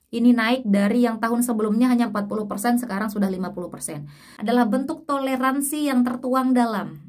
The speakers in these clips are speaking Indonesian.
ini naik dari yang tahun sebelumnya hanya 40%, sekarang sudah 50%. Adalah bentuk toleransi yang tertuang dalam.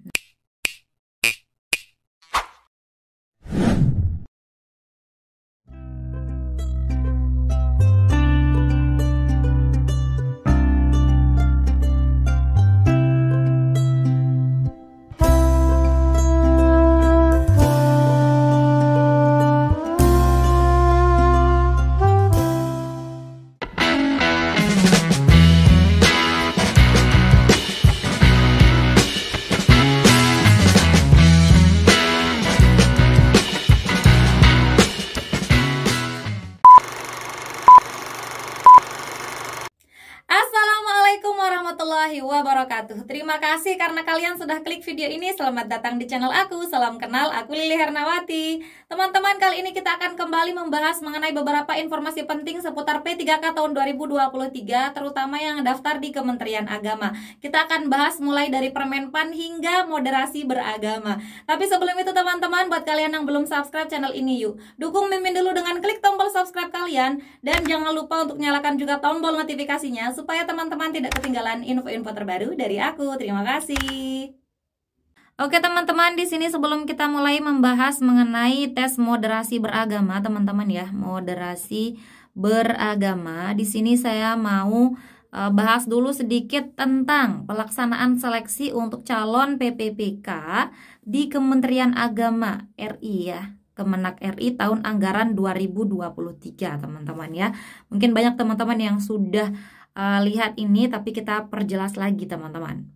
Assalamualaikum warahmatullahi wabarakatuh. Terima kasih karena kalian sudah klik video ini. Selamat datang di channel aku. Salam kenal, aku Lili Hernawati. Teman-teman, kali ini kita akan kembali membahas mengenai beberapa informasi penting seputar P3K tahun 2023, terutama yang daftar di Kementerian Agama. Kita akan bahas mulai dari Permenpan hingga moderasi beragama. Tapi sebelum itu teman-teman, buat kalian yang belum subscribe channel ini, yuk dukung Mimin dulu dengan klik tombol subscribe kalian. Dan jangan lupa untuk nyalakan juga tombol notifikasinya supaya teman-teman tidak ketinggalan info-info terbaru dari aku. Terima kasih. Oke teman-teman, di sini sebelum kita mulai membahas mengenai tes moderasi beragama, teman-teman ya, moderasi beragama, di sini saya mau bahas dulu sedikit tentang pelaksanaan seleksi untuk calon PPPK di Kementerian Agama RI ya. Kemenak RI tahun anggaran 2023, teman-teman ya. Mungkin banyak teman-teman yang sudah lihat ini, tapi kita perjelas lagi teman-teman.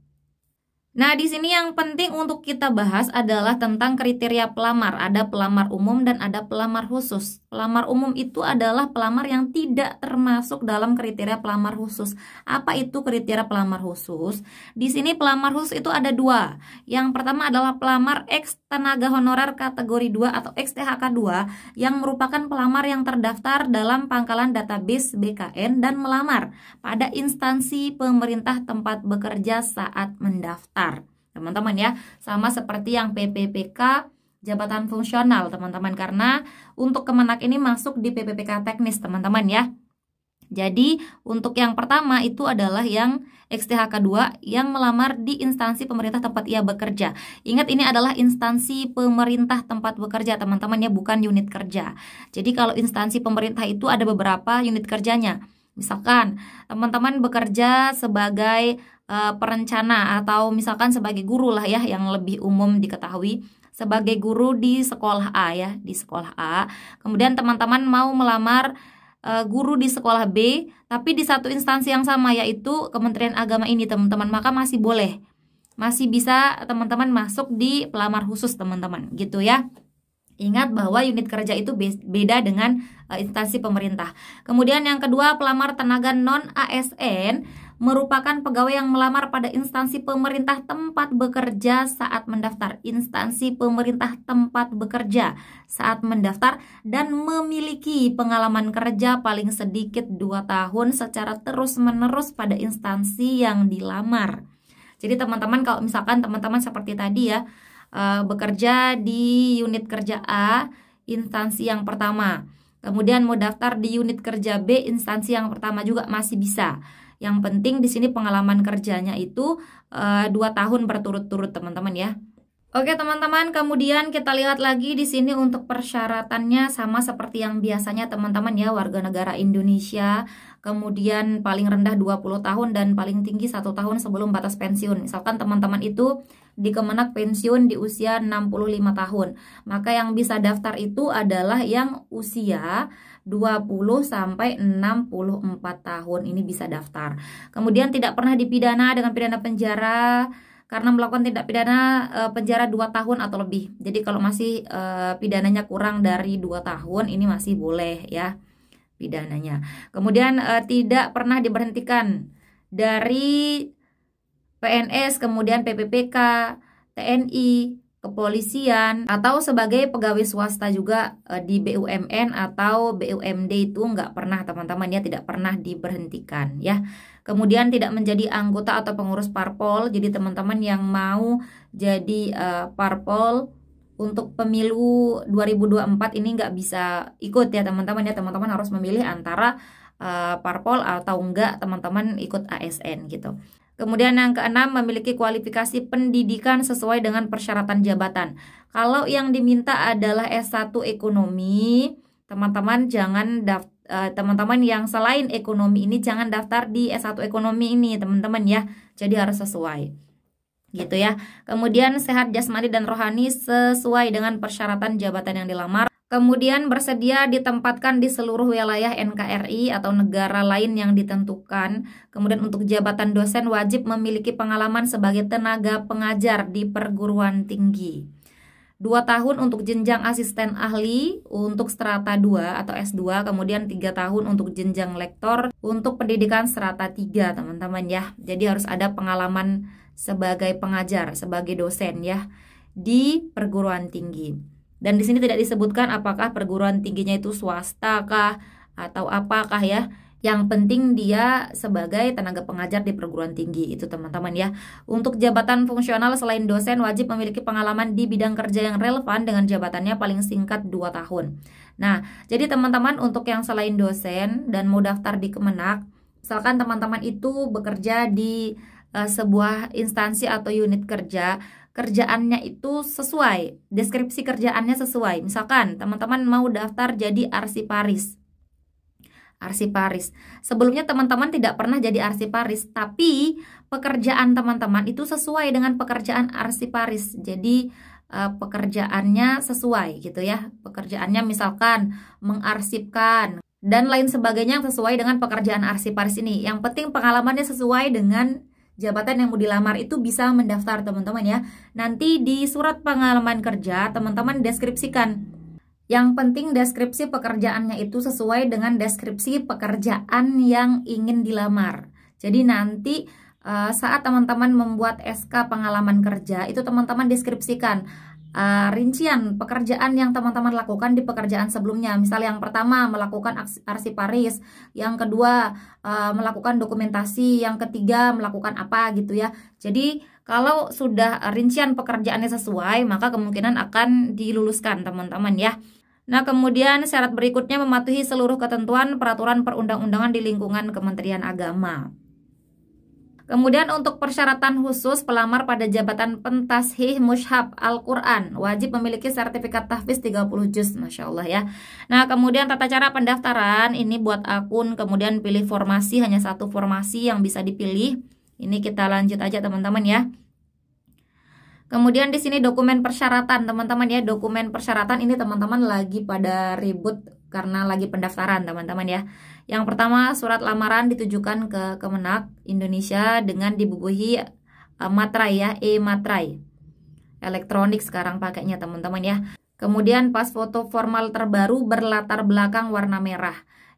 Nah, di sini yang penting untuk kita bahas adalah tentang kriteria pelamar. Ada pelamar umum dan ada pelamar khusus. Pelamar umum itu adalah pelamar yang tidak termasuk dalam kriteria pelamar khusus. Apa itu kriteria pelamar khusus? Di sini pelamar khusus itu ada dua. Yang pertama adalah pelamar ex tenaga honorer kategori 2 atau XTHK 2 yang merupakan pelamar yang terdaftar dalam pangkalan database BKN dan melamar pada instansi pemerintah tempat bekerja saat mendaftar. Teman-teman ya, sama seperti yang PPPK jabatan fungsional teman-teman, karena untuk Kemenak ini masuk di PPPK teknis teman-teman ya. Jadi untuk yang pertama itu adalah yang XTHK 2 yang melamar di instansi pemerintah tempat ia bekerja. Ingat, ini adalah instansi pemerintah tempat bekerja teman-teman ya, bukan unit kerja. Jadi kalau instansi pemerintah itu ada beberapa unit kerjanya. Misalkan teman-teman bekerja sebagai perencana atau misalkan sebagai guru lah ya, yang lebih umum diketahui sebagai guru di sekolah A ya, di sekolah A. Kemudian teman-teman mau melamar guru di sekolah B, tapi di satu instansi yang sama yaitu Kementerian Agama ini teman-teman, maka masih boleh, masih bisa teman-teman masuk di pelamar khusus teman-teman gitu ya. Ingat bahwa unit kerja itu beda dengan instansi pemerintah. Kemudian yang kedua, pelamar tenaga non-ASN merupakan pegawai yang melamar pada instansi pemerintah tempat bekerja saat mendaftar. Instansi pemerintah tempat bekerja saat mendaftar dan memiliki pengalaman kerja paling sedikit 2 tahun secara terus-menerus pada instansi yang dilamar. Jadi teman-teman, kalau misalkan teman-teman seperti tadi ya, bekerja di unit kerja A, instansi yang pertama. Kemudian mau daftar di unit kerja B, instansi yang pertama juga masih bisa. Yang penting di sini pengalaman kerjanya itu 2 tahun berturut-turut teman-teman ya. Oke teman-teman, kemudian kita lihat lagi di sini untuk persyaratannya sama seperti yang biasanya teman-teman ya, warga negara Indonesia, kemudian paling rendah 20 tahun dan paling tinggi 1 tahun sebelum batas pensiun. Misalkan teman-teman itu di Kemenak pensiun di usia 65 tahun, maka yang bisa daftar itu adalah yang usia 20 sampai 64 tahun, ini bisa daftar. Kemudian tidak pernah dipidana dengan pidana penjara karena melakukan tindak pidana penjara 2 tahun atau lebih. Jadi kalau masih pidananya kurang dari 2 tahun, ini masih boleh ya pidananya. Kemudian tidak pernah diberhentikan dari PNS, kemudian PPPK, TNI, kepolisian, atau sebagai pegawai swasta juga di BUMN atau BUMD itu nggak pernah teman-teman ya, tidak pernah diberhentikan ya. Kemudian tidak menjadi anggota atau pengurus parpol. Jadi teman-teman yang mau jadi parpol untuk pemilu 2024 ini nggak bisa ikut ya teman-teman ya. Teman-teman harus memilih antara parpol atau enggak teman-teman ikut ASN gitu. Kemudian yang keenam, memiliki kualifikasi pendidikan sesuai dengan persyaratan jabatan. Kalau yang diminta adalah S1 ekonomi, teman-teman jangan teman-teman yang selain ekonomi ini jangan daftar di S1 ekonomi ini, teman-teman ya. Jadi harus sesuai. Gitu ya. Kemudian sehat jasmani dan rohani sesuai dengan persyaratan jabatan yang dilamar. Kemudian bersedia ditempatkan di seluruh wilayah NKRI atau negara lain yang ditentukan. Kemudian untuk jabatan dosen wajib memiliki pengalaman sebagai tenaga pengajar di perguruan tinggi. 2 tahun untuk jenjang asisten ahli untuk strata 2 atau S2, kemudian 3 tahun untuk jenjang lektor untuk pendidikan strata 3, teman-teman ya. Jadi harus ada pengalaman sebagai pengajar, sebagai dosen ya di perguruan tinggi. Dan di sini tidak disebutkan apakah perguruan tingginya itu swasta kah atau apakah ya. Yang penting dia sebagai tenaga pengajar di perguruan tinggi itu, teman-teman ya. Untuk jabatan fungsional selain dosen wajib memiliki pengalaman di bidang kerja yang relevan dengan jabatannya paling singkat 2 tahun. Nah, jadi teman-teman untuk yang selain dosen dan mau daftar di Kemenak, misalkan teman-teman itu bekerja di sebuah instansi atau unit kerja, kerjaannya itu sesuai, deskripsi kerjaannya sesuai. Misalkan teman-teman mau daftar jadi arsiparis. Sebelumnya teman-teman tidak pernah jadi arsiparis, tapi pekerjaan teman-teman itu sesuai dengan pekerjaan arsiparis. Jadi pekerjaannya sesuai gitu ya. Pekerjaannya misalkan mengarsipkan dan lain sebagainya yang sesuai dengan pekerjaan arsiparis ini. Yang penting pengalamannya sesuai dengan jabatan yang mau dilamar, itu bisa mendaftar, teman-teman ya. Nanti di surat pengalaman kerja teman-teman deskripsikan. Yang penting deskripsi pekerjaannya itu sesuai dengan deskripsi pekerjaan yang ingin dilamar. Jadi nanti saat teman-teman membuat SK pengalaman kerja, itu teman-teman deskripsikan rincian pekerjaan yang teman-teman lakukan di pekerjaan sebelumnya. Misal yang pertama melakukan arsiparis, yang kedua melakukan dokumentasi, yang ketiga melakukan apa gitu ya. Jadi kalau sudah rincian pekerjaannya sesuai, maka kemungkinan akan diluluskan, teman-teman ya. Nah, kemudian syarat berikutnya mematuhi seluruh ketentuan peraturan perundang-undangan di lingkungan Kementerian Agama. Kemudian untuk persyaratan khusus pelamar pada jabatan pentashih mushaf Al-Quran wajib memiliki sertifikat tahfiz 30 juz, Masya Allah ya. Nah, kemudian tata cara pendaftaran ini buat akun, kemudian pilih formasi, hanya satu formasi yang bisa dipilih. Ini kita lanjut aja, teman-teman ya. Kemudian di sini dokumen persyaratan, teman-teman ya. Dokumen persyaratan ini teman-teman lagi pada ribut karena lagi pendaftaran, teman-teman ya. Yang pertama, surat lamaran ditujukan ke Kemenak Indonesia dengan dibubuhi materai ya, e-materai. Elektronik sekarang pakainya, teman-teman ya. Kemudian pas foto formal terbaru berlatar belakang warna merah.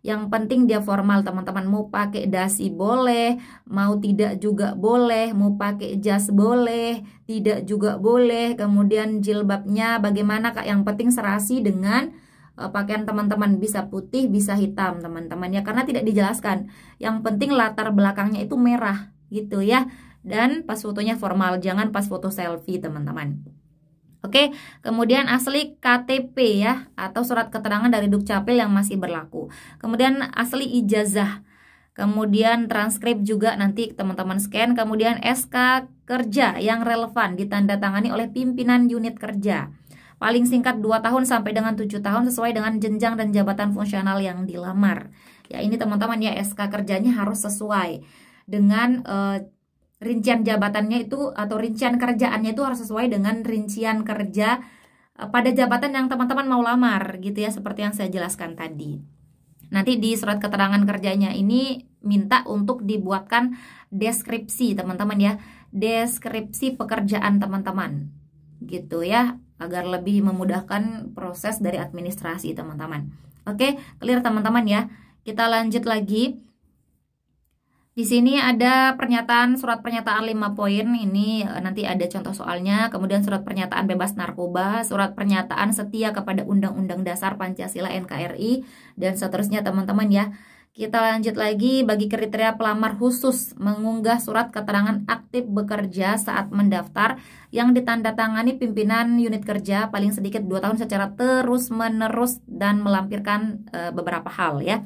Yang penting dia formal, teman-teman. Mau pakai dasi boleh, mau tidak juga boleh, mau pakai jas boleh, tidak juga boleh. Kemudian jilbabnya bagaimana Kak? Yang penting serasi dengan pakaian teman-teman, bisa putih, bisa hitam, teman-teman ya. Karena tidak dijelaskan. Yang penting latar belakangnya itu merah gitu ya. Dan pas fotonya formal, jangan pas foto selfie, teman-teman. Oke, kemudian asli KTP ya, atau surat keterangan dari Dukcapil yang masih berlaku. Kemudian asli ijazah. Kemudian transkrip juga nanti teman-teman scan. Kemudian SK kerja yang relevan ditandatangani oleh pimpinan unit kerja. Paling singkat 2 tahun sampai dengan 7 tahun sesuai dengan jenjang dan jabatan fungsional yang dilamar. Ya ini teman-teman ya, SK kerjanya harus sesuai dengan rincian jabatannya itu atau rincian kerjaannya itu harus sesuai dengan rincian kerja pada jabatan yang teman-teman mau lamar gitu ya, seperti yang saya jelaskan tadi. Nanti di surat keterangan kerjanya ini minta untuk dibuatkan deskripsi, teman-teman ya, deskripsi pekerjaan teman-teman gitu ya, agar lebih memudahkan proses dari administrasi, teman-teman. Oke, clear teman-teman ya. Kita lanjut lagi. Di sini ada pernyataan, surat pernyataan 5 poin, ini nanti ada contoh soalnya. Kemudian surat pernyataan bebas narkoba, surat pernyataan setia kepada Undang-Undang Dasar Pancasila NKRI, dan seterusnya, teman-teman ya. Kita lanjut lagi, bagi kriteria pelamar khusus mengunggah surat keterangan aktif bekerja saat mendaftar yang ditandatangani pimpinan unit kerja paling sedikit 2 tahun secara terus-menerus dan melampirkan beberapa hal ya.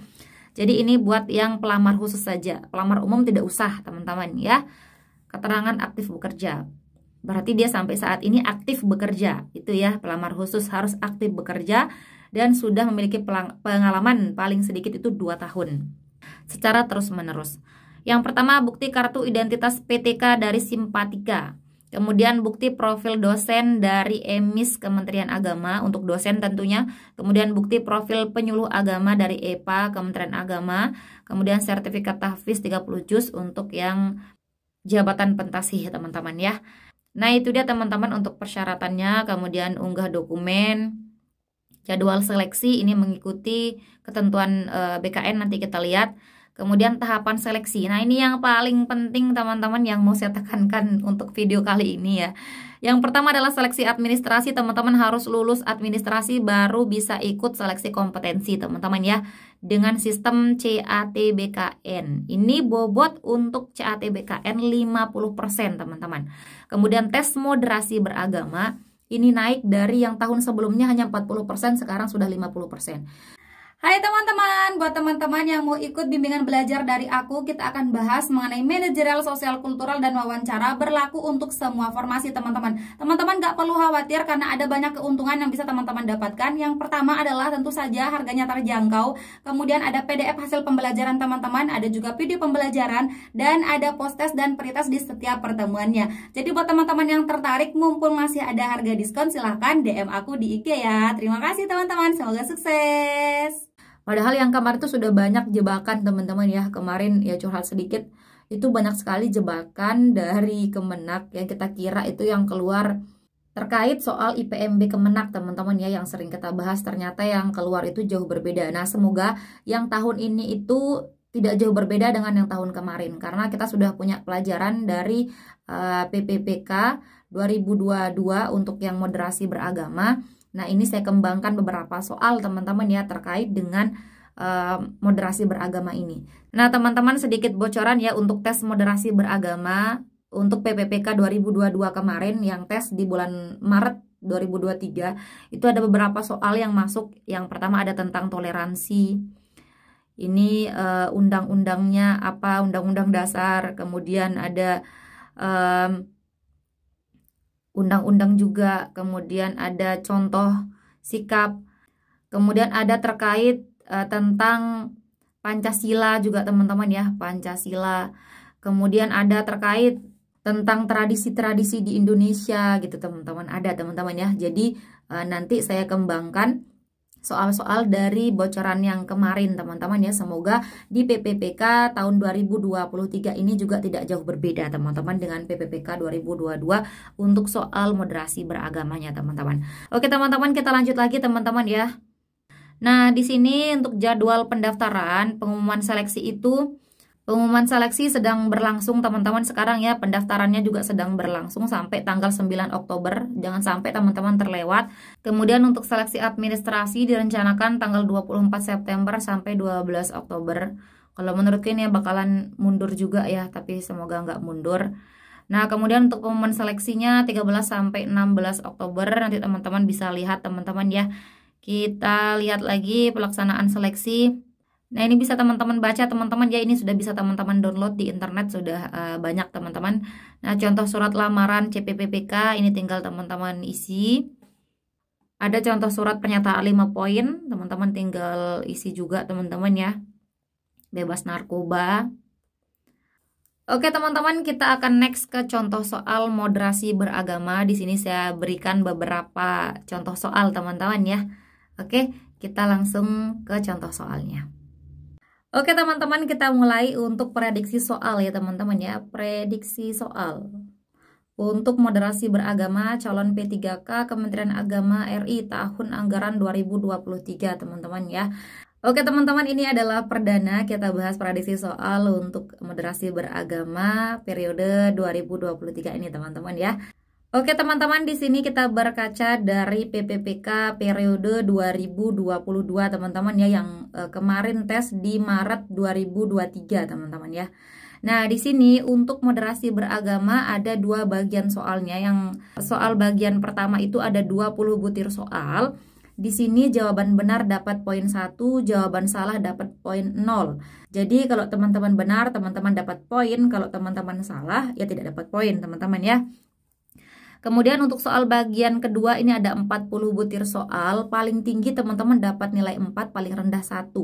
Jadi ini buat yang pelamar khusus saja. Pelamar umum tidak usah, teman-teman ya. Keterangan aktif bekerja. Berarti dia sampai saat ini aktif bekerja. Itu ya, pelamar khusus harus aktif bekerja dan sudah memiliki pengalaman paling sedikit itu 2 tahun. Secara terus-menerus. Yang pertama, bukti kartu identitas PTK dari Simpatika. Kemudian bukti profil dosen dari EMIS Kementerian Agama untuk dosen tentunya. Kemudian bukti profil penyuluh agama dari EPA Kementerian Agama. Kemudian sertifikat tahfiz 30 juz untuk yang jabatan pentasih teman-teman ya. Nah itu dia teman-teman untuk persyaratannya. Kemudian unggah dokumen. Jadwal seleksi ini mengikuti ketentuan BKN, nanti kita lihat. Kemudian tahapan seleksi. Nah ini yang paling penting teman-teman yang mau saya tekankan untuk video kali ini ya. Yang pertama adalah seleksi administrasi. Teman-teman harus lulus administrasi baru bisa ikut seleksi kompetensi teman-teman ya. Dengan sistem CATBKN. Ini bobot untuk CATBKN 50% teman-teman. Kemudian tes moderasi beragama. Ini naik dari yang tahun sebelumnya hanya 40%, sekarang sudah 50%. Hai teman-teman, buat teman-teman yang mau ikut bimbingan belajar dari aku, kita akan bahas mengenai manajerial sosial kultural dan wawancara berlaku untuk semua formasi teman-teman. Teman-teman gak perlu khawatir karena ada banyak keuntungan yang bisa teman-teman dapatkan. Yang pertama adalah tentu saja harganya terjangkau, kemudian ada PDF hasil pembelajaran teman-teman, ada juga video pembelajaran, dan ada post-test dan pretest di setiap pertemuannya. Jadi buat teman-teman yang tertarik, mumpung masih ada harga diskon, silahkan DM aku di IG ya. Terima kasih teman-teman, semoga sukses. Padahal yang kemarin itu sudah banyak jebakan teman-teman ya. Kemarin ya curhat sedikit, itu banyak sekali jebakan dari Kemenak yang kita kira itu yang keluar terkait soal IPMB Kemenak teman-teman ya, yang sering kita bahas, ternyata yang keluar itu jauh berbeda. Nah semoga yang tahun ini itu tidak jauh berbeda dengan yang tahun kemarin, karena kita sudah punya pelajaran dari PPPK 2022 untuk yang moderasi beragama. Nah ini saya kembangkan beberapa soal teman-teman ya terkait dengan moderasi beragama ini. Nah teman-teman sedikit bocoran ya untuk tes moderasi beragama untuk PPPK 2022 kemarin yang tes di bulan Maret 2023 itu ada beberapa soal yang masuk. Yang pertama ada tentang toleransi. Ini undang-undangnya apa, undang-undang dasar. Kemudian ada undang-undang juga, kemudian ada contoh sikap, kemudian ada terkait tentang Pancasila juga teman-teman ya, Pancasila, kemudian ada terkait tentang tradisi-tradisi di Indonesia gitu teman-teman, ada teman-teman ya. Jadi nanti saya kembangkan soal-soal dari bocoran yang kemarin teman-teman ya. Semoga di PPPK tahun 2023 ini juga tidak jauh berbeda teman-teman dengan PPPK 2022 untuk soal moderasi beragamanya teman-teman. Oke teman-teman, kita lanjut lagi teman-teman ya. Nah di sini untuk jadwal pendaftaran pengumuman seleksi itu, pengumuman seleksi sedang berlangsung teman-teman sekarang ya. Pendaftarannya juga sedang berlangsung sampai tanggal 9 Oktober. Jangan sampai teman-teman terlewat. Kemudian untuk seleksi administrasi direncanakan tanggal 24 September sampai 12 Oktober. Kalau menurutku ini ya bakalan mundur juga ya, tapi semoga nggak mundur. Nah kemudian untuk pengumuman seleksinya 13 sampai 16 Oktober. Nanti teman-teman bisa lihat teman-teman ya. Kita lihat lagi pelaksanaan seleksi. Nah ini bisa teman-teman baca teman-teman ya, ini sudah bisa teman-teman download di internet, sudah banyak teman-teman. Nah contoh surat lamaran CPPPK ini tinggal teman-teman isi. Ada contoh surat pernyataan 5 poin, teman-teman tinggal isi juga teman-teman ya. Bebas narkoba. Oke teman-teman, kita akan next ke contoh soal moderasi beragama. Di sini saya berikan beberapa contoh soal teman-teman ya. Oke, kita langsung ke contoh soalnya. Oke teman-teman, kita mulai untuk prediksi soal ya teman-teman ya. Prediksi soal untuk moderasi beragama calon P3K Kementerian Agama RI tahun anggaran 2023 teman-teman ya. Oke teman-teman, ini adalah perdana kita bahas prediksi soal untuk moderasi beragama periode 2023 ini teman-teman ya. Oke teman-teman, di sini kita berkaca dari PPPK periode 2022 teman-teman ya, yang kemarin tes di Maret 2023 teman-teman ya. Nah di sini untuk moderasi beragama ada 2 bagian soalnya. Yang soal bagian pertama itu ada 20 butir soal. Di sini jawaban benar dapat poin 1, jawaban salah dapat poin 0. Jadi kalau teman-teman benar, teman-teman dapat poin. Kalau teman-teman salah, ya tidak dapat poin, teman-teman ya. Kemudian untuk soal bagian kedua ini ada 40 butir soal. Paling tinggi teman-teman dapat nilai 4, paling rendah 1.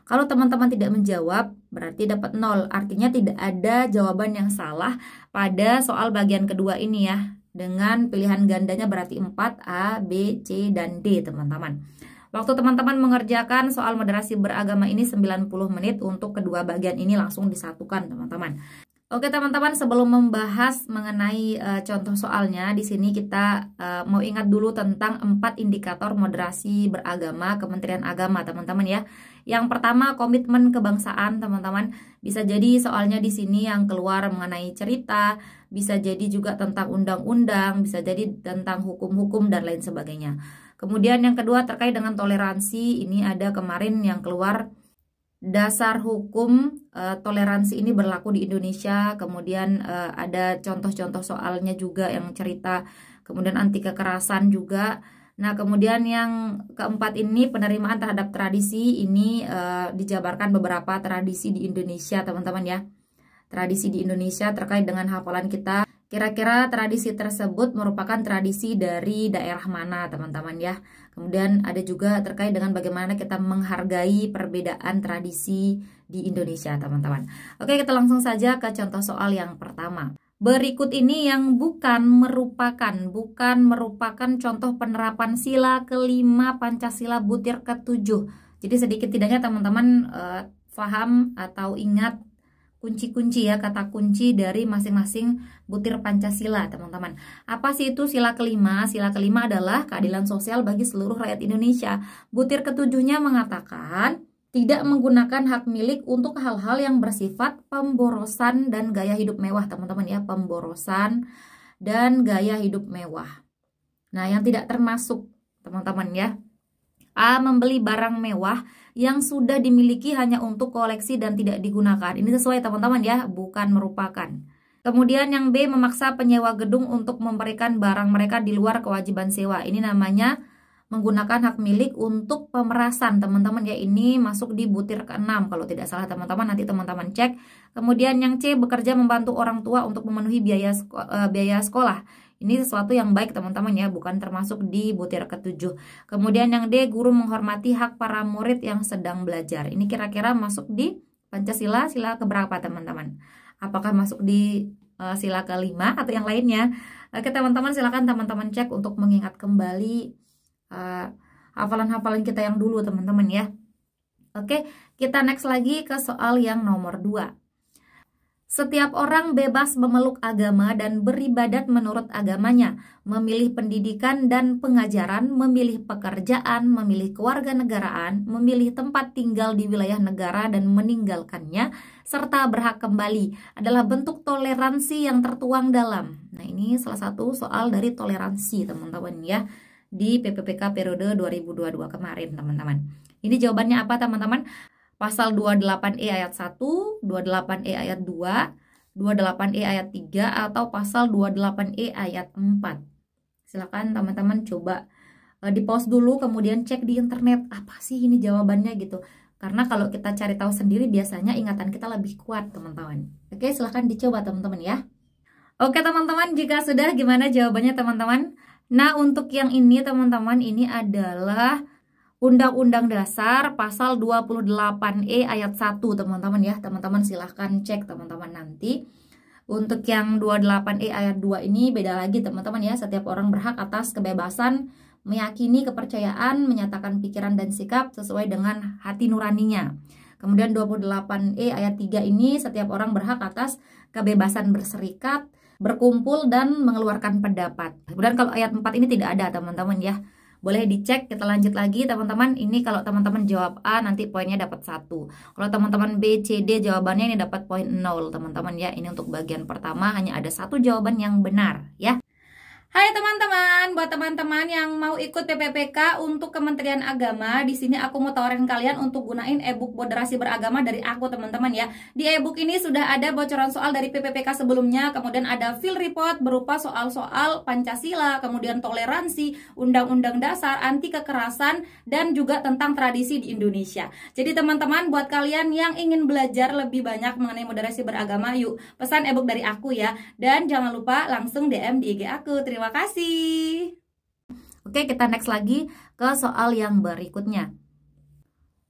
Kalau teman-teman tidak menjawab, berarti dapat 0. Artinya tidak ada jawaban yang salah pada soal bagian kedua ini ya. Dengan pilihan gandanya berarti 4, A, B, C, dan D, teman-teman. Waktu teman-teman mengerjakan soal moderasi beragama ini 90 menit. Untuk kedua bagian ini langsung disatukan, teman-teman. Oke, teman-teman, sebelum membahas mengenai contoh soalnya, di sini kita mau ingat dulu tentang 4 indikator moderasi beragama Kementerian Agama, teman-teman ya. Yang pertama, komitmen kebangsaan, teman-teman. Bisa jadi soalnya di sini yang keluar mengenai cerita, bisa jadi juga tentang undang-undang, bisa jadi tentang hukum-hukum dan lain sebagainya. Kemudian yang kedua terkait dengan toleransi, ini ada kemarin yang keluar dasar hukum toleransi ini berlaku di Indonesia. Kemudian ada contoh-contoh soalnya juga yang cerita, kemudian anti kekerasan juga. Nah, kemudian yang keempat ini penerimaan terhadap tradisi, ini dijabarkan beberapa tradisi di Indonesia, teman-teman ya. Tradisi di Indonesia terkait dengan hafalan kita. Kira-kira tradisi tersebut merupakan tradisi dari daerah mana, teman-teman ya. Kemudian ada juga terkait dengan bagaimana kita menghargai perbedaan tradisi di Indonesia, teman-teman. Oke, kita langsung saja ke contoh soal yang pertama. Berikut ini yang bukan merupakan contoh penerapan sila kelima Pancasila butir ke-7. Jadi sedikit tidaknya teman-teman paham atau ingat kunci-kunci ya, kata kunci dari masing-masing butir Pancasila, teman-teman. Apa sih itu sila kelima? Sila kelima adalah keadilan sosial bagi seluruh rakyat Indonesia. Butir ke-7-nya mengatakan tidak menggunakan hak milik untuk hal-hal yang bersifat pemborosan dan gaya hidup mewah, teman-teman ya. Pemborosan dan gaya hidup mewah. Nah, yang tidak termasuk, teman-teman ya. A. Membeli barang mewah yang sudah dimiliki hanya untuk koleksi dan tidak digunakan. Ini sesuai, teman-teman ya, bukan merupakan. Kemudian yang B. Memaksa penyewa gedung untuk memberikan barang mereka di luar kewajiban sewa. Ini namanya menggunakan hak milik untuk pemerasan, teman-teman ya. Ini masuk di butir ke-6 kalau tidak salah, teman-teman. Nanti teman-teman cek. Kemudian yang C. Bekerja membantu orang tua untuk memenuhi biaya sekolah. Ini sesuatu yang baik, teman-teman ya, bukan termasuk di butir ke-7. Kemudian yang D. Guru menghormati hak para murid yang sedang belajar. Ini kira-kira masuk di Pancasila sila keberapa, teman-teman? Apakah masuk di sila ke-5 atau yang lainnya? Oke, teman-teman, silakan teman-teman cek untuk mengingat kembali hafalan-hafalan kita yang dulu, teman-teman ya. Oke, kita next lagi ke soal yang nomor 2. Setiap orang bebas memeluk agama dan beribadat menurut agamanya, memilih pendidikan dan pengajaran, memilih pekerjaan, memilih kewarganegaraan, memilih tempat tinggal di wilayah negara dan meninggalkannya, serta berhak kembali adalah bentuk toleransi yang tertuang dalam. Nah, ini salah satu soal dari toleransi, teman-teman ya, di PPPK periode 2022 kemarin, teman-teman. Ini jawabannya apa, teman-teman? Pasal 28E ayat 1, 28E ayat 2, 28E ayat 3, atau pasal 28E ayat 4. Silakan teman-teman coba di pause dulu, kemudian cek di internet apa sih ini jawabannya gitu. Karena kalau kita cari tahu sendiri biasanya ingatan kita lebih kuat, teman-teman. Oke, silakan dicoba, teman-teman ya. Oke, teman-teman, jika sudah, gimana jawabannya, teman-teman? Nah, untuk yang ini, teman-teman, ini adalah Undang-Undang Dasar pasal 28E ayat 1, teman-teman ya. Teman-teman silahkan cek, teman-teman, nanti. Untuk yang 28E ayat 2 ini beda lagi, teman-teman ya. Setiap orang berhak atas kebebasan meyakini kepercayaan, menyatakan pikiran dan sikap sesuai dengan hati nuraninya. Kemudian 28E ayat 3 ini setiap orang berhak atas kebebasan berserikat, berkumpul, dan mengeluarkan pendapat. Kemudian kalau ayat 4 ini tidak ada, teman-teman ya. Boleh dicek, kita lanjut lagi, teman-teman. Ini kalau teman-teman jawab A, nanti poinnya dapat 1. Kalau teman-teman B, C, D jawabannya ini dapat poin 0, teman-teman ya. Ini untuk bagian pertama hanya ada 1 jawaban yang benar ya. Hai teman-teman, buat teman-teman yang mau ikut PPPK untuk Kementerian Agama, di sini aku mau tawarin kalian untuk gunain e-book moderasi beragama dari aku teman-teman ya. Di e-book ini sudah ada bocoran soal dari PPPK sebelumnya, kemudian ada field report berupa soal-soal Pancasila, kemudian toleransi, undang-undang dasar, anti kekerasan, dan juga tentang tradisi di Indonesia. Jadi teman-teman, buat kalian yang ingin belajar lebih banyak mengenai moderasi beragama, yuk pesan e-book dari aku ya. Dan jangan lupa langsung DM di IG aku. Terima kasih. Oke, kita next lagi ke soal yang berikutnya.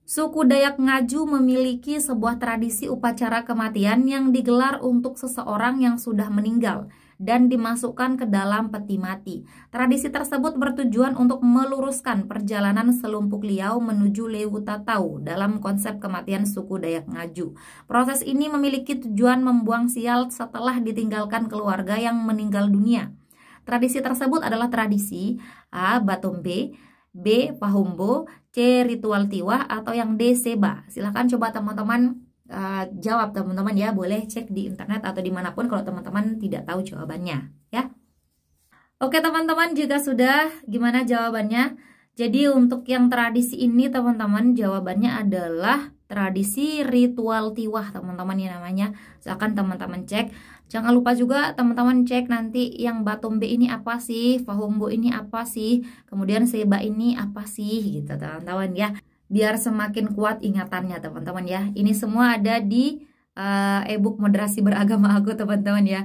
Suku Dayak Ngaju memiliki sebuah tradisi upacara kematian yang digelar untuk seseorang yang sudah meninggal dan dimasukkan ke dalam peti mati. Tradisi tersebut bertujuan untuk meluruskan perjalanan selumpuk liau menuju Lewutatau dalam konsep kematian suku Dayak Ngaju. Proses ini memiliki tujuan membuang sial setelah ditinggalkan keluarga yang meninggal dunia. Tradisi tersebut adalah tradisi A. Batombe, B. Pahumbo, C. Ritual Tiwah, atau yang D. Seba. Silahkan coba teman-teman jawab teman-teman ya. Boleh cek di internet atau dimanapun kalau teman-teman tidak tahu jawabannya ya. Oke teman-teman, jika sudah, gimana jawabannya? Jadi untuk yang tradisi ini teman-teman jawabannya adalah tradisi ritual tiwah teman-teman ya namanya. Silahkan teman-teman cek. Jangan lupa juga teman-teman cek nanti yang Batombe ini apa sih, Pahumbo ini apa sih, kemudian Seba ini apa sih gitu teman-teman ya. Biar semakin kuat ingatannya teman-teman ya. Ini semua ada di e-book moderasi beragama aku teman-teman ya.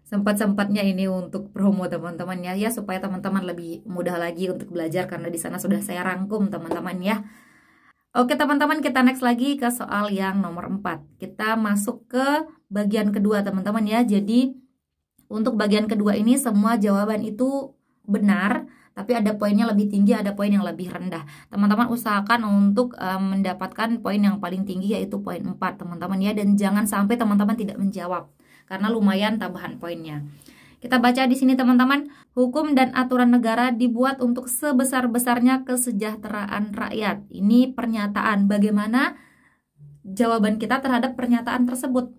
Sempat-sempatnya ini untuk promo teman-teman ya, supaya teman-teman lebih mudah lagi untuk belajar karena di sana sudah saya rangkum teman-teman ya. Oke teman-teman, kita next lagi ke soal yang nomor 4. Kita masuk ke bagian kedua teman-teman ya. Jadi untuk bagian kedua ini semua jawaban itu benar, tapi ada poinnya lebih tinggi, ada poin yang lebih rendah. Teman-teman usahakan untuk mendapatkan poin yang paling tinggi, yaitu poin 4 teman-teman ya. Dan jangan sampai teman-teman tidak menjawab, karena lumayan tambahan poinnya. Kita baca di sini teman-teman, hukum dan aturan negara dibuat untuk sebesar-besarnya kesejahteraan rakyat. Ini pernyataan. Bagaimana jawaban kita terhadap pernyataan tersebut?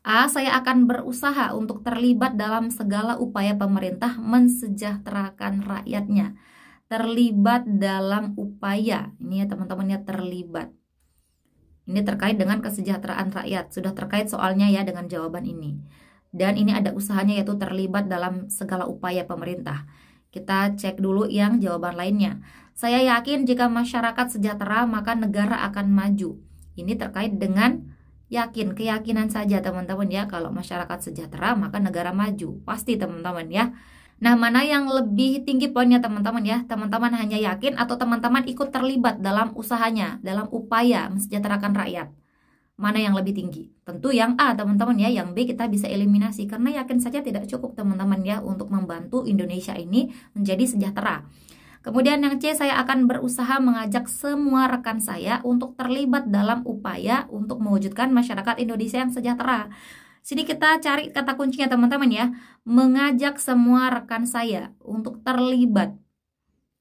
A. Saya akan berusaha untuk terlibat dalam segala upaya pemerintah mensejahterakan rakyatnya. Terlibat dalam upaya. Ini ya teman-teman ya, terlibat. Ini terkait dengan kesejahteraan rakyat. Sudah terkait soalnya ya dengan jawaban ini. Dan ini ada usahanya, yaitu terlibat dalam segala upaya pemerintah. Kita cek dulu yang jawaban lainnya. Saya yakin jika masyarakat sejahtera maka negara akan maju. Ini terkait dengan yakin, keyakinan saja teman-teman ya. Kalau masyarakat sejahtera maka negara maju. Pasti teman-teman ya. Nah, mana yang lebih tinggi poinnya teman-teman ya? Teman-teman hanya yakin atau teman-teman ikut terlibat dalam usahanya, dalam upaya mensejahterakan rakyat? Mana yang lebih tinggi? Tentu yang A teman-teman ya. Yang B kita bisa eliminasi karena yakin saja tidak cukup teman-teman ya untuk membantu Indonesia ini menjadi sejahtera. Kemudian yang C, saya akan berusaha mengajak semua rekan saya untuk terlibat dalam upaya untuk mewujudkan masyarakat Indonesia yang sejahtera. Sini kita cari kata kuncinya teman-teman ya. Mengajak semua rekan saya untuk terlibat.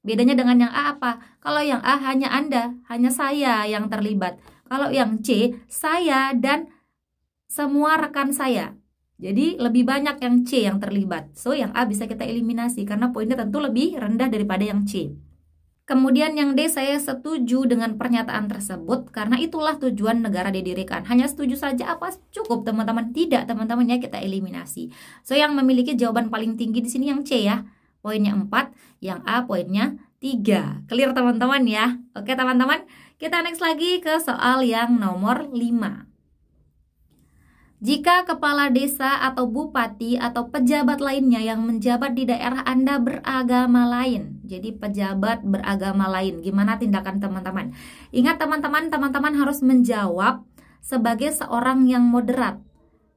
Bedanya dengan yang A apa? Kalau yang A hanya Anda, hanya saya yang terlibat. Kalau yang C, saya dan semua rekan saya. Jadi lebih banyak yang C yang terlibat. So yang A bisa kita eliminasi karena poinnya tentu lebih rendah daripada yang C. Kemudian yang D, saya setuju dengan pernyataan tersebut karena itulah tujuan negara didirikan. Hanya setuju saja apa cukup teman-teman? Tidak teman-teman ya, kita eliminasi. So yang memiliki jawaban paling tinggi di sini yang C ya. Poinnya 4, yang A poinnya 3. Clear teman-teman ya. Oke teman-teman, kita next lagi ke soal yang nomor 5. Jika kepala desa atau bupati atau pejabat lainnya yang menjabat di daerah Anda beragama lain. Jadi pejabat beragama lain. Gimana tindakan teman-teman? Ingat teman-teman, teman-teman harus menjawab sebagai seorang yang moderat.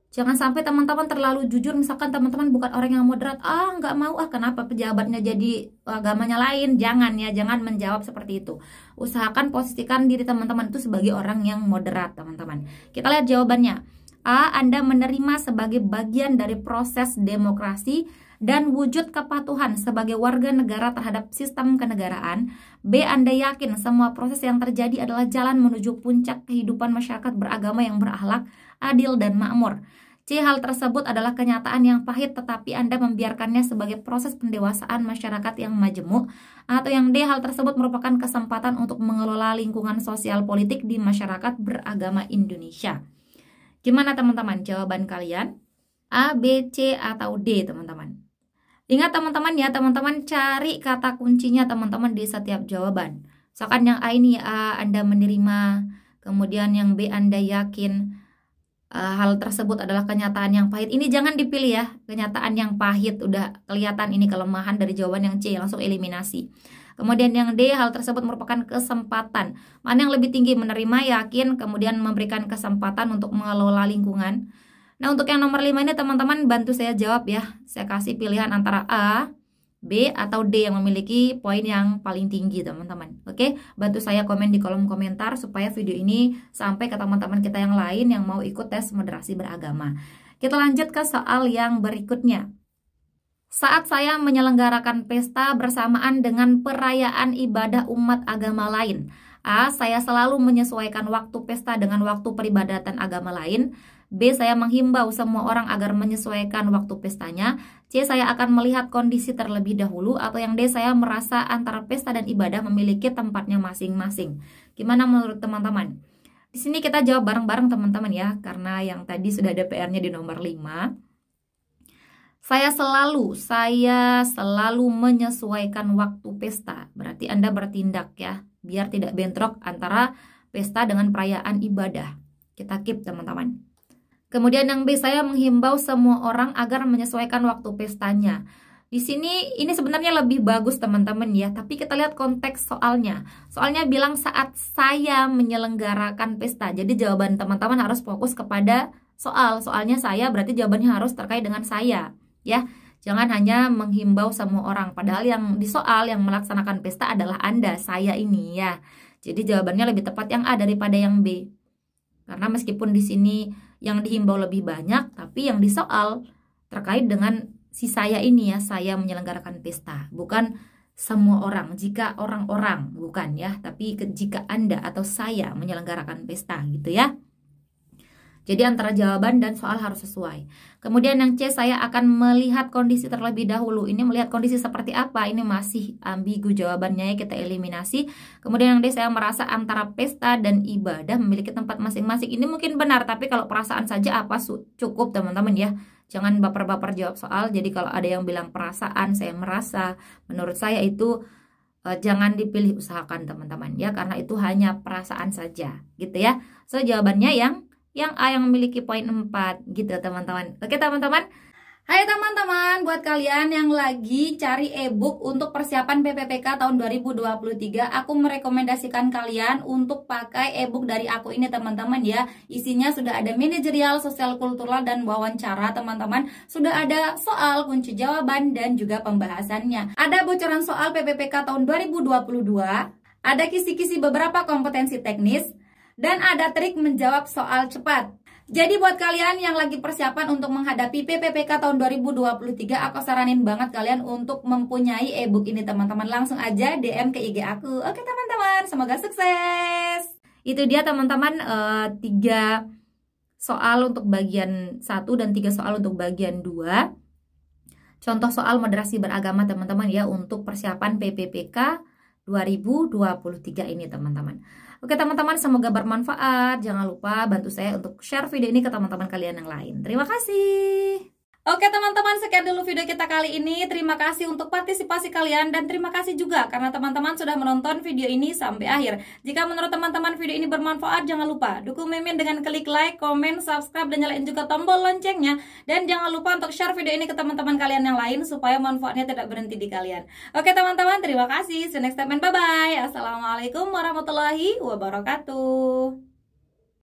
Jangan sampai teman-teman terlalu jujur, misalkan teman-teman bukan orang yang moderat, nggak mau, kenapa pejabatnya jadi agamanya lain. Jangan ya, jangan menjawab seperti itu. Usahakan posisikan diri teman-teman itu sebagai orang yang moderat teman-teman. Kita lihat jawabannya. A. Anda menerima sebagai bagian dari proses demokrasi dan wujud kepatuhan sebagai warga negara terhadap sistem kenegaraan. B. Anda yakin semua proses yang terjadi adalah jalan menuju puncak kehidupan masyarakat beragama yang berakhlak, adil, dan makmur. C. Hal tersebut adalah kenyataan yang pahit tetapi Anda membiarkannya sebagai proses pendewasaan masyarakat yang majemuk. Atau yang D. Hal tersebut merupakan kesempatan untuk mengelola lingkungan sosial politik di masyarakat beragama Indonesia. Gimana teman-teman jawaban kalian? A, B, C, atau D teman-teman? Ingat teman-teman ya, teman-teman cari kata kuncinya teman-teman di setiap jawaban. Misalkan yang A ini A, Anda menerima, kemudian yang B Anda yakin hal tersebut adalah kenyataan yang pahit. Ini jangan dipilih ya, kenyataan yang pahit, udah kelihatan ini kelemahan dari jawaban yang C, langsung eliminasi. Kemudian yang D, hal tersebut merupakan kesempatan. Mana yang lebih tinggi, menerima, yakin, kemudian memberikan kesempatan untuk mengelola lingkungan. Nah, untuk yang nomor 5 ini teman-teman bantu saya jawab ya. Saya kasih pilihan antara A, B, atau D yang memiliki poin yang paling tinggi teman-teman. Oke, bantu saya komen di kolom komentar supaya video ini sampai ke teman-teman kita yang lain yang mau ikut tes moderasi beragama. Kita lanjut ke soal yang berikutnya. Saat saya menyelenggarakan pesta bersamaan dengan perayaan ibadah umat agama lain. A. Saya selalu menyesuaikan waktu pesta dengan waktu peribadatan agama lain. B. Saya menghimbau semua orang agar menyesuaikan waktu pestanya. C. Saya akan melihat kondisi terlebih dahulu. Atau yang D. Saya merasa antara pesta dan ibadah memiliki tempatnya masing-masing. Gimana menurut teman-teman? Di sini kita jawab bareng-bareng teman-teman ya. Karena yang tadi sudah ada PR-nya di nomor 5. Saya selalu menyesuaikan waktu pesta. Berarti Anda bertindak ya, biar tidak bentrok antara pesta dengan perayaan ibadah. Kita keep teman-teman. Kemudian yang B, saya menghimbau semua orang agar menyesuaikan waktu pestanya. Di sini ini sebenarnya lebih bagus teman-teman ya, tapi kita lihat konteks soalnya. Soalnya bilang saat saya menyelenggarakan pesta. Jadi jawaban teman-teman harus fokus kepada soalnya saya, berarti jawabannya harus terkait dengan saya. Ya, jangan hanya menghimbau semua orang. Padahal yang di soal yang melaksanakan pesta adalah Anda, saya ini ya. Jadi jawabannya lebih tepat yang A daripada yang B. Karena meskipun di sini yang dihimbau lebih banyak, tapi yang di soal terkait dengan si saya ini ya, saya menyelenggarakan pesta. Bukan semua orang, jika orang-orang, bukan ya. Tapi jika Anda atau saya menyelenggarakan pesta gitu ya. Jadi antara jawaban dan soal harus sesuai. Kemudian yang C, saya akan melihat kondisi terlebih dahulu. Ini melihat kondisi seperti apa? Ini masih ambigu jawabannya ya, kita eliminasi. Kemudian yang D, saya merasa antara pesta dan ibadah memiliki tempat masing-masing. Ini mungkin benar, tapi kalau perasaan saja apa cukup teman-teman ya. Jangan baper-baper jawab soal. Jadi kalau ada yang bilang perasaan, saya merasa, menurut saya itu jangan dipilih, usahakan teman-teman ya. Karena itu hanya perasaan saja gitu ya. So jawabannya yang A yang memiliki poin 4 gitu teman-teman. Oke teman-teman. Hai teman-teman, buat kalian yang lagi cari e-book untuk persiapan PPPK tahun 2023, aku merekomendasikan kalian untuk pakai e-book dari aku ini teman-teman ya. Isinya sudah ada manajerial, sosial kultural, dan wawancara teman-teman. Sudah ada soal, kunci jawaban, dan juga pembahasannya. Ada bocoran soal PPPK tahun 2022, ada kisi-kisi beberapa kompetensi teknis, dan ada trik menjawab soal cepat. Jadi buat kalian yang lagi persiapan untuk menghadapi PPPK tahun 2023, aku saranin banget kalian untuk mempunyai e-book ini teman-teman. Langsung aja DM ke IG aku. Oke teman-teman, semoga sukses. Itu dia teman-teman 3 soal untuk bagian 1 dan 3 soal untuk bagian 2. Contoh soal moderasi beragama teman-teman ya untuk persiapan PPPK 2023 ini teman-teman. Oke teman-teman, semoga bermanfaat. Jangan lupa bantu saya untuk share video ini ke teman-teman kalian yang lain. Terima kasih. Oke teman-teman, sekian dulu video kita kali ini. Terima kasih untuk partisipasi kalian dan terima kasih juga karena teman-teman sudah menonton video ini sampai akhir. Jika menurut teman-teman video ini bermanfaat, jangan lupa dukung Mimin dengan klik like, komen, subscribe, dan nyalain juga tombol loncengnya. Dan jangan lupa untuk share video ini ke teman-teman kalian yang lain supaya manfaatnya tidak berhenti di kalian. Oke teman-teman, terima kasih. See you next time and bye-bye. Assalamualaikum warahmatullahi wabarakatuh.